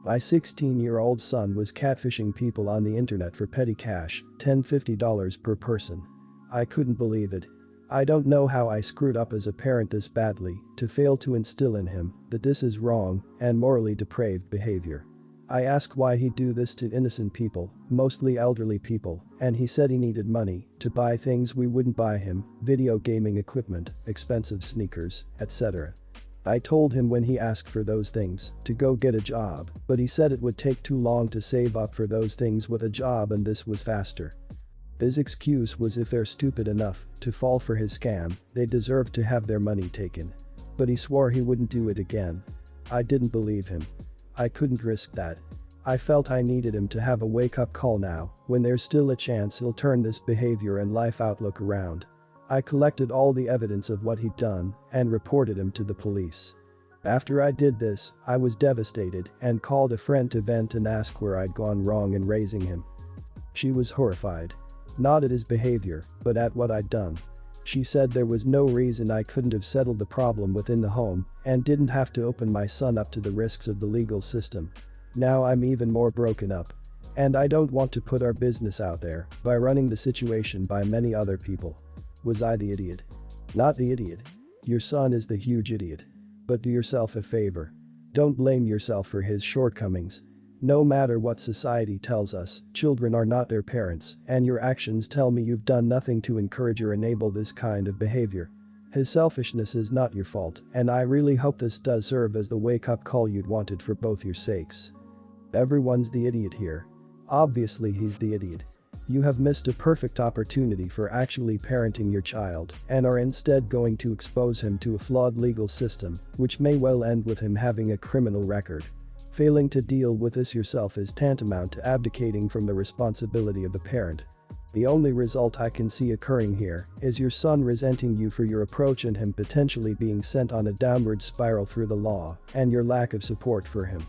My 16-year-old son was catfishing people on the internet for petty cash, $10–50 per person. I couldn't believe it. I don't know how I screwed up as a parent this badly to fail to instill in him that this is wrong and morally depraved behavior. I asked why he'd do this to innocent people, mostly elderly people, and he said he needed money to buy things we wouldn't buy him, video gaming equipment, expensive sneakers, etc. I told him when he asked for those things to go get a job, but he said it would take too long to save up for those things with a job and this was faster. His excuse was if they're stupid enough to fall for his scam, they deserve to have their money taken. But he swore he wouldn't do it again. I didn't believe him. I couldn't risk that. I felt I needed him to have a wake-up call now, when there's still a chance he'll turn this behavior and life outlook around. I collected all the evidence of what he'd done and reported him to the police. After I did this, I was devastated and called a friend to vent and ask where I'd gone wrong in raising him. She was horrified. Not at his behavior, but at what I'd done. She said there was no reason I couldn't have settled the problem within the home and didn't have to open my son up to the risks of the legal system. Now I'm even more broken up. And I don't want to put our business out there by running the situation by many other people. Was I the idiot? Not the idiot. Your son is the huge idiot. But do yourself a favor. Don't blame yourself for his shortcomings. No matter what society tells us, children are not their parents, and your actions tell me you've done nothing to encourage or enable this kind of behavior. His selfishness is not your fault, and I really hope this does serve as the wake-up call you'd wanted for both your sakes. Everyone's the idiot here. Obviously he's the idiot. You have missed a perfect opportunity for actually parenting your child and are instead going to expose him to a flawed legal system, which may well end with him having a criminal record. Failing to deal with this yourself is tantamount to abdicating from the responsibility of the parent. The only result I can see occurring here is your son resenting you for your approach and him potentially being sent on a downward spiral through the law and your lack of support for him.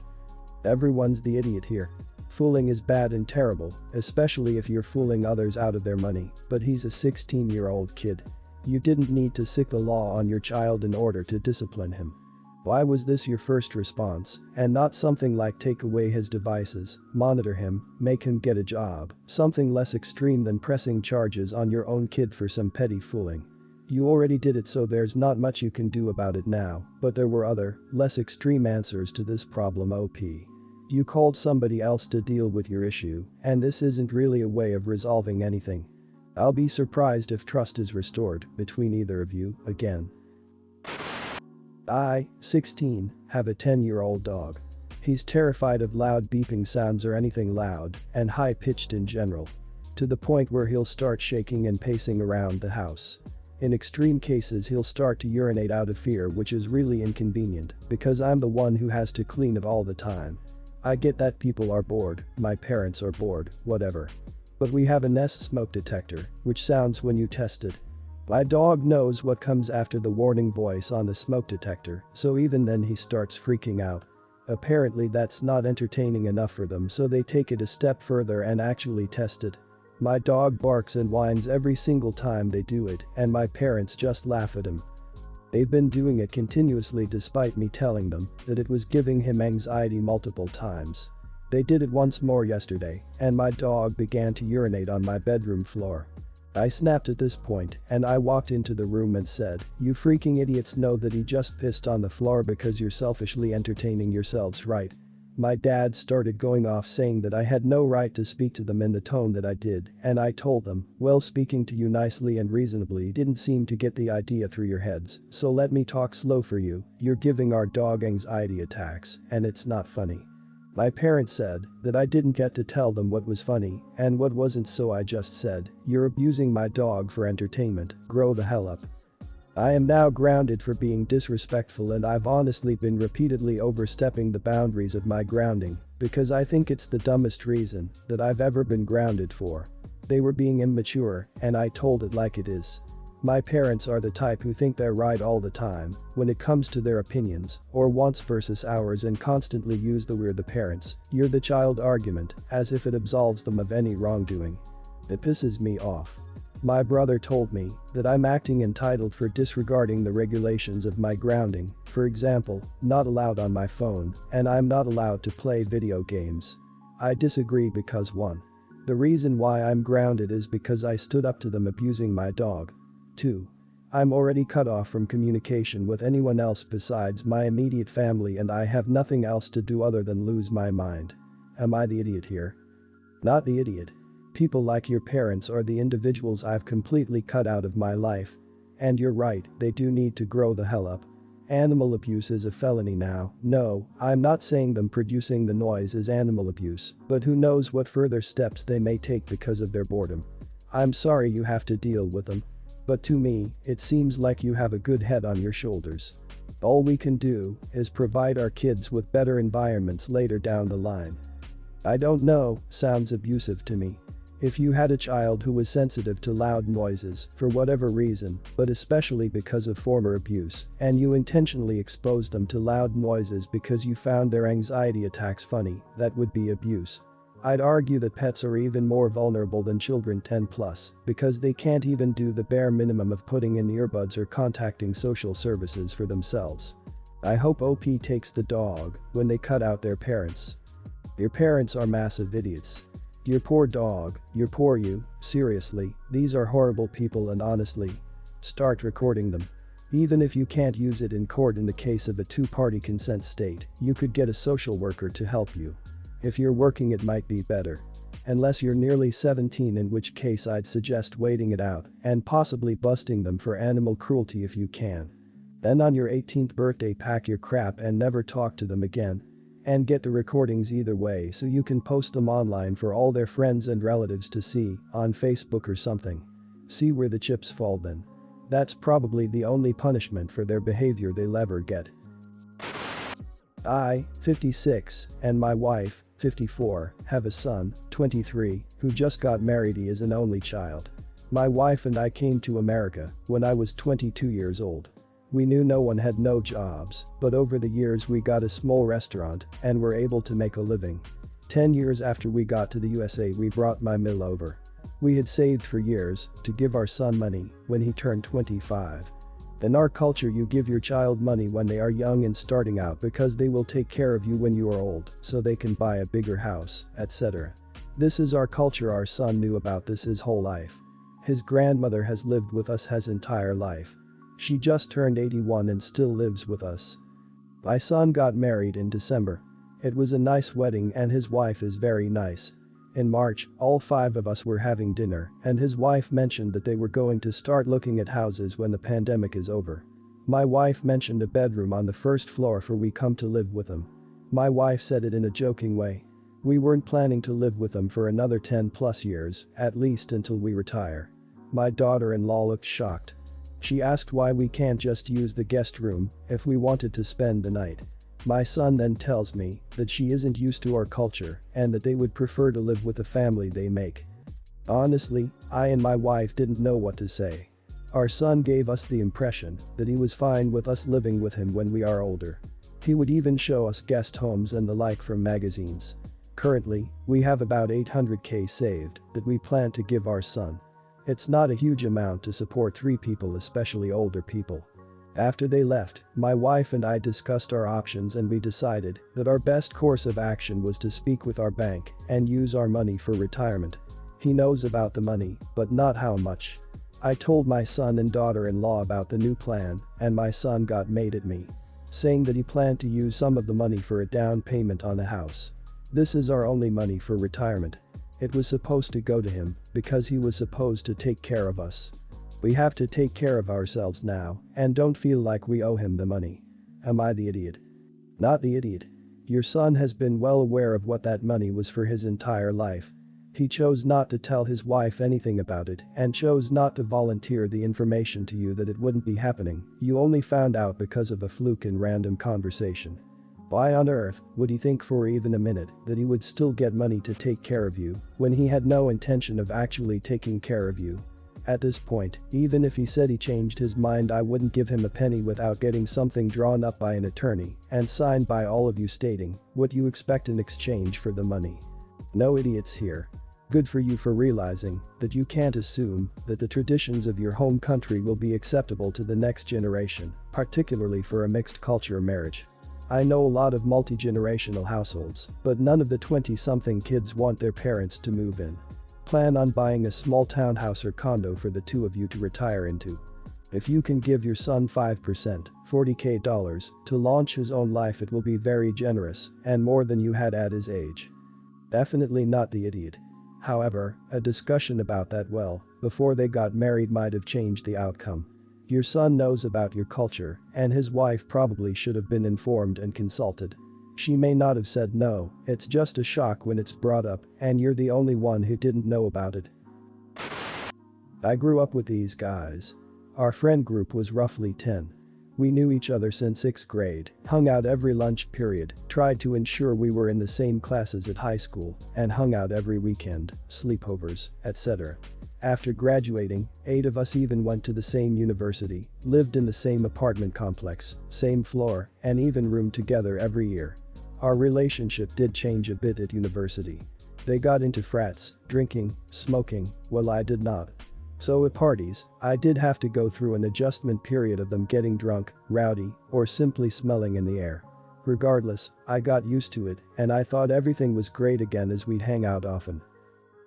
Everyone's the idiot here. Fooling is bad and terrible, especially if you're fooling others out of their money, but he's a 16-year-old kid. You didn't need to sick the law on your child in order to discipline him. Why was this your first response, and not something like take away his devices, monitor him, make him get a job, something less extreme than pressing charges on your own kid for some petty fooling? You already did it, so there's not much you can do about it now, but there were other, less extreme answers to this problem. You called somebody else to deal with your issue, and this isn't really a way of resolving anything. I'll be surprised if trust is restored between either of you again. I, 16, have a 10-year-old dog. He's terrified of loud beeping sounds or anything loud and high-pitched in general. To the point where he'll start shaking and pacing around the house. In extreme cases he'll start to urinate out of fear, which is really inconvenient because I'm the one who has to clean it all the time. I get that people are bored, my parents are bored, whatever. But we have a Nest smoke detector, which sounds when you test it. My dog knows what comes after the warning voice on the smoke detector, so even then he starts freaking out. Apparently that's not entertaining enough for them, so they take it a step further and actually test it. My dog barks and whines every single time they do it, and my parents just laugh at him. They've been doing it continuously despite me telling them that it was giving him anxiety multiple times. They did it once more yesterday, and my dog began to urinate on my bedroom floor. I snapped at this point, and I walked into the room and said, "You freaking idiots know that he just pissed on the floor because you're selfishly entertaining yourselves, right?" My dad started going off saying that I had no right to speak to them in the tone that I did, and I told them, "Well, speaking to you nicely and reasonably didn't seem to get the idea through your heads, so let me talk slow for you. You're giving our dog anxiety attacks, and it's not funny." My parents said that I didn't get to tell them what was funny and what wasn't, so I just said, "You're abusing my dog for entertainment, grow the hell up." I am now grounded for being disrespectful, and I've honestly been repeatedly overstepping the boundaries of my grounding because I think it's the dumbest reason that I've ever been grounded for. They were being immature, and I told it like it is. My parents are the type who think they're right all the time when it comes to their opinions or wants versus ours, and constantly use the "we're the parents, you're the child" argument as if it absolves them of any wrongdoing. It pisses me off. My brother told me that I'm acting entitled for disregarding the regulations of my grounding, for example, not allowed on my phone, and I'm not allowed to play video games. I disagree because 1. The reason why I'm grounded is because I stood up to them abusing my dog. 2. I'm already cut off from communication with anyone else besides my immediate family and I have nothing else to do other than lose my mind. Am I the idiot here? Not the idiot. People like your parents are the individuals I've completely cut out of my life. And you're right, they do need to grow the hell up. Animal abuse is a felony now. No, I'm not saying them producing the noise is animal abuse, but who knows what further steps they may take because of their boredom. I'm sorry you have to deal with them. But to me, it seems like you have a good head on your shoulders. All we can do is provide our kids with better environments later down the line. I don't know, sounds abusive to me. If you had a child who was sensitive to loud noises, for whatever reason, but especially because of former abuse, and you intentionally exposed them to loud noises because you found their anxiety attacks funny, that would be abuse. I'd argue that pets are even more vulnerable than children 10+, because they can't even do the bare minimum of putting in earbuds or contacting social services for themselves. I hope OP takes the dog when they cut out their parents. Your parents are massive idiots. Your poor dog, your poor you, seriously, these are horrible people and honestly. Start recording them. Even if you can't use it in court in the case of a two-party consent state, you could get a social worker to help you. If you're working it might be better. Unless you're nearly 17, in which case I'd suggest waiting it out and possibly busting them for animal cruelty if you can. Then on your 18th birthday pack your crap and never talk to them again. And get the recordings either way so you can post them online for all their friends and relatives to see, on Facebook or something. See where the chips fall then. That's probably the only punishment for their behavior they'll ever get. I, 56, and my wife, 54, have a son, 23, who just got married. He is an only child. My wife and I came to America when I was 22 years old. We knew no one had no jobs, but over the years we got a small restaurant and were able to make a living. 10 years after we got to the USA we brought my mill over. We had saved for years to give our son money when he turned 25. In our culture you give your child money when they are young and starting out because they will take care of you when you are old so they can buy a bigger house, etc. This is our culture. Our son knew about this his whole life. His grandmother has lived with us his entire life. She just turned 81 and still lives with us. My son got married in December. It was a nice wedding and his wife is very nice. In March, all 5 of us were having dinner and his wife mentioned that they were going to start looking at houses when the pandemic is over. My wife mentioned a bedroom on the first floor for we come to live with them. My wife said it in a joking way. We weren't planning to live with them for another 10+ years, at least until we retire. My daughter-in-law looked shocked. She asked why we can't just use the guest room if we wanted to spend the night. My son then tells me that she isn't used to our culture and that they would prefer to live with the family they make. Honestly, I and my wife didn't know what to say. Our son gave us the impression that he was fine with us living with him when we are older. He would even show us guest homes and the like from magazines. Currently, we have about $800K saved that we plan to give our son. It's not a huge amount to support 3 people, especially older people. After they left, my wife and I discussed our options and we decided that our best course of action was to speak with our bank and use our money for retirement. He knows about the money, but not how much. I told my son and daughter-in-law about the new plan and my son got mad at me, saying that he planned to use some of the money for a down payment on a house. This is our only money for retirement. It was supposed to go to him because he was supposed to take care of us. We have to take care of ourselves now and don't feel like we owe him the money. Am I the idiot? Not the idiot. Your son has been well aware of what that money was for his entire life. He chose not to tell his wife anything about it and chose not to volunteer the information to you that it wouldn't be happening. You only found out because of a fluke in random conversation. Why on earth would he think for even a minute that he would still get money to take care of you when he had no intention of actually taking care of you? At this point, even if he said he changed his mind, I wouldn't give him a penny without getting something drawn up by an attorney and signed by all of you stating what you expect in exchange for the money. No idiots here. Good for you for realizing that you can't assume that the traditions of your home country will be acceptable to the next generation, particularly for a mixed culture marriage. I know a lot of multi-generational households, but none of the 20-something kids want their parents to move in. Plan on buying a small townhouse or condo for the two of you to retire into. If you can give your son 5%, $40K, to launch his own life, it will be very generous and more than you had at his age. Definitely not the idiot. However, a discussion about that before they got married might have changed the outcome. Your son knows about your culture, and his wife probably should have been informed and consulted. She may not have said no, it's just a shock when it's brought up, and you're the only one who didn't know about it. I grew up with these guys. Our friend group was roughly 10. We knew each other since 6th grade, hung out every lunch period, tried to ensure we were in the same classes at high school, and hung out every weekend, sleepovers, etc. After graduating, 8 of us even went to the same university, lived in the same apartment complex, same floor, and even roomed together every year. Our relationship did change a bit at university. They got into frats, drinking, smoking, while I did not. So at parties, I did have to go through an adjustment period of them getting drunk, rowdy, or simply smelling in the air. Regardless, I got used to it, and I thought everything was great again as we'd hang out often.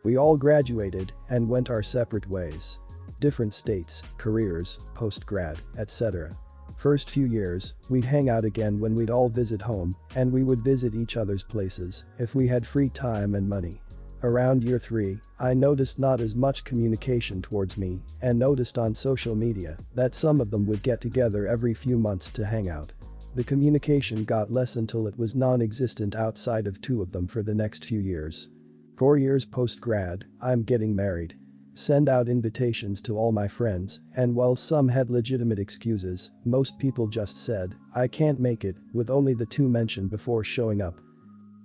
We all graduated and went our separate ways. Different states, careers, post-grad, etc. First few years, we'd hang out again when we'd all visit home, and we would visit each other's places if we had free time and money. Around year 3, I noticed not as much communication towards me and noticed on social media that some of them would get together every few months to hang out. The communication got less until it was non-existent outside of 2 of them for the next few years. 4 years post-grad, I'm getting married. Send out invitations to all my friends, and while some had legitimate excuses, most people just said, "I can't make it," with only the 2 mentioned before showing up.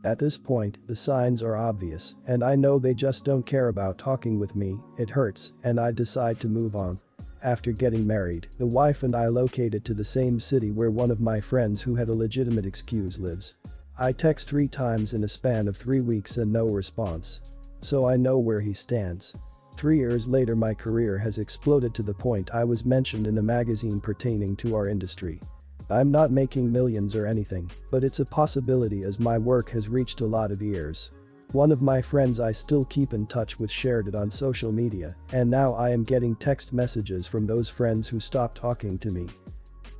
At this point, the signs are obvious, and I know they just don't care about talking with me, it hurts, and I decide to move on. After getting married, the wife and I located to the same city where one of my friends who had a legitimate excuse lives. I text 3 times in a span of 3 weeks and no response. So I know where he stands. 3 years later, my career has exploded to the point I was mentioned in a magazine pertaining to our industry. I'm not making millions or anything, but it's a possibility as my work has reached a lot of ears. One of my friends I still keep in touch with shared it on social media, and now I am getting text messages from those friends who stopped talking to me.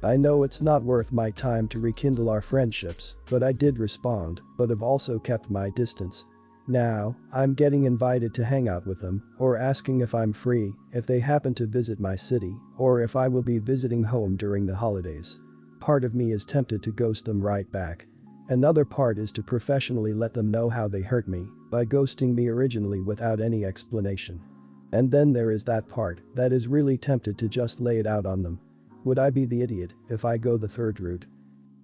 I know it's not worth my time to rekindle our friendships, but I did respond, but have also kept my distance. Now, I'm getting invited to hang out with them, or asking if I'm free, if they happen to visit my city, or if I will be visiting home during the holidays. Part of me is tempted to ghost them right back. Another part is to professionally let them know how they hurt me by ghosting me originally without any explanation. And then there is that part that is really tempted to just lay it out on them. Would I be the idiot if I go the third route?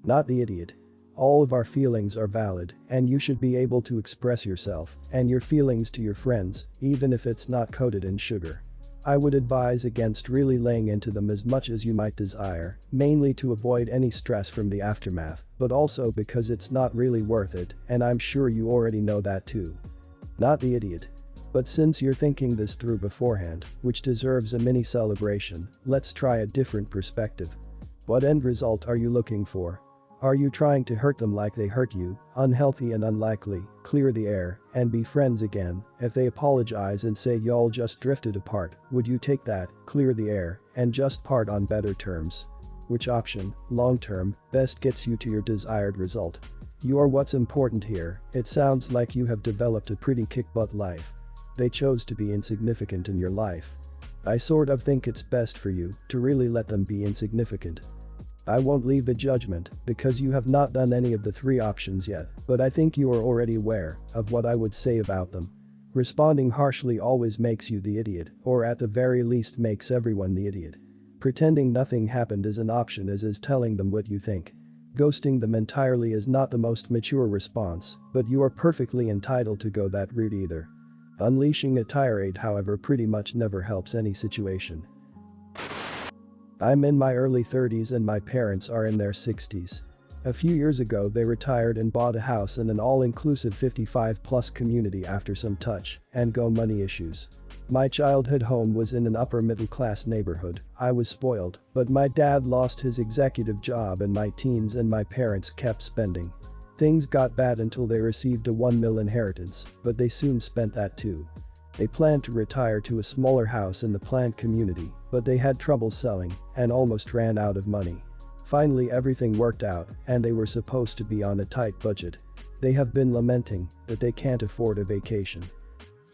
Not the idiot. All of our feelings are valid, and you should be able to express yourself and your feelings to your friends, even if it's not coated in sugar. I would advise against really laying into them as much as you might desire, mainly to avoid any stress from the aftermath, but also because it's not really worth it, and I'm sure you already know that too. Not the idiot. But since you're thinking this through beforehand, which deserves a mini celebration, let's try a different perspective. What end result are you looking for? Are you trying to hurt them like they hurt you, unhealthy and unlikely, clear the air, and be friends again? If they apologize and say y'all just drifted apart, would you take that, clear the air, and just part on better terms? Which option, long term, best gets you to your desired result? You're what's important here. It sounds like you have developed a pretty kick-butt life. They chose to be insignificant in your life. I sort of think it's best for you to really let them be insignificant. I won't leave a judgment because you have not done any of the 3 options yet, but I think you are already aware of what I would say about them. Responding harshly always makes you the idiot, or at the very least makes everyone the idiot. Pretending nothing happened is an option, as is telling them what you think. Ghosting them entirely is not the most mature response, but you are perfectly entitled to go that route either. Unleashing a tirade, however, pretty much never helps any situation. I'm in my early 30s and my parents are in their 60s. A few years ago they retired and bought a house in an all-inclusive 55-plus community after some touch-and-go money issues. My childhood home was in an upper-middle-class neighborhood. I was spoiled, but my dad lost his executive job in my teens and my parents kept spending. Things got bad until they received a $1 million inheritance, but they soon spent that too. They planned to retire to a smaller house in the planned community, but they had trouble selling and almost ran out of money. Finally everything worked out and they were supposed to be on a tight budget. They have been lamenting that they can't afford a vacation.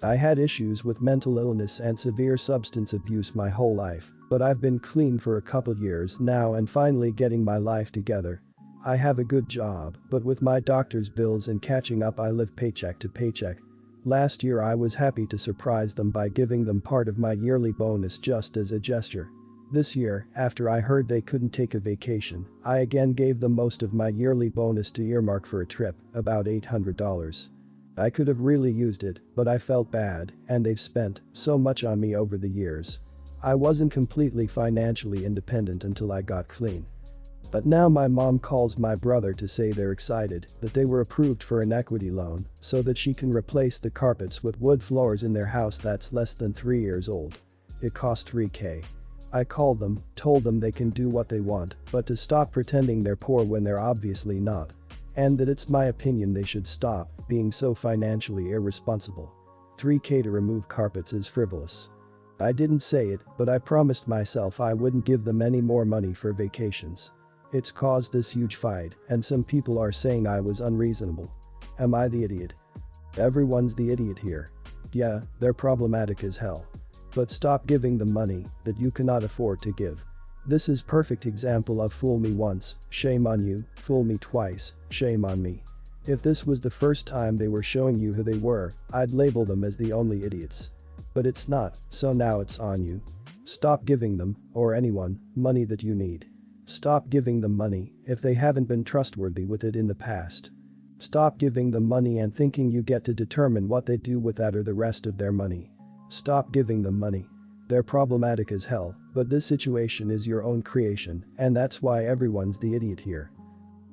I had issues with mental illness and severe substance abuse my whole life, but I've been clean for a couple years now and finally getting my life together. I have a good job, but with my doctor's bills and catching up I live paycheck to paycheck. Last year I was happy to surprise them by giving them part of my yearly bonus just as a gesture. This year, after I heard they couldn't take a vacation, I again gave them most of my yearly bonus to earmark for a trip, about $800. I could have really used it, but I felt bad, and they've spent so much on me over the years. I wasn't completely financially independent until I got clean. But now my mom calls my brother to say they're excited that they were approved for an equity loan so that she can replace the carpets with wood floors in their house that's less than 3 years old. It cost $3,000. I called them, told them they can do what they want, but to stop pretending they're poor when they're obviously not. And that it's my opinion they should stop being so financially irresponsible. $3,000 to remove carpets is frivolous. I didn't say it, but I promised myself I wouldn't give them any more money for vacations. It's caused this huge fight, and some people are saying I was unreasonable. Am I the idiot? Everyone's the idiot here. Yeah, they're problematic as hell. But stop giving them money that you cannot afford to give. This is perfect example of fool me once, shame on you, fool me twice, shame on me. If this was the first time they were showing you who they were, I'd label them as the only idiots. But it's not, so now it's on you. Stop giving them, or anyone, money that you need. Stop giving them money if they haven't been trustworthy with it in the past. Stop giving them money and thinking you get to determine what they do with that or the rest of their money. Stop giving them money. They're problematic as hell, but this situation is your own creation, and that's why everyone's the idiot here.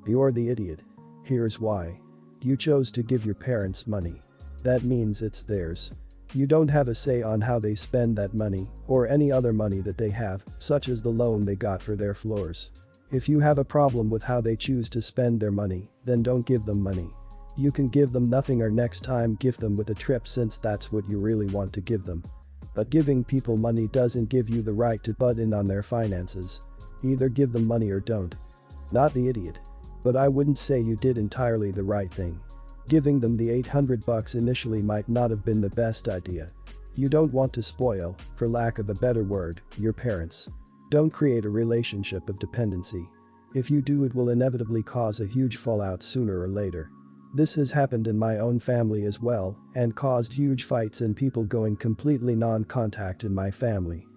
You're the idiot. Here's why. You chose to give your parents money. That means it's theirs. You don't have a say on how they spend that money, or any other money that they have, such as the loan they got for their floors. If you have a problem with how they choose to spend their money, then don't give them money. You can give them nothing or next time gift them with a trip since that's what you really want to give them. But giving people money doesn't give you the right to butt in on their finances. Either give them money or don't. Not the idiot. But I wouldn't say you did entirely the right thing. Giving them the $800 initially might not have been the best idea. You don't want to spoil, for lack of a better word, your parents. Don't create a relationship of dependency. If you do, it will inevitably cause a huge fallout sooner or later. This has happened in my own family as well and caused huge fights and people going completely non-contact in my family.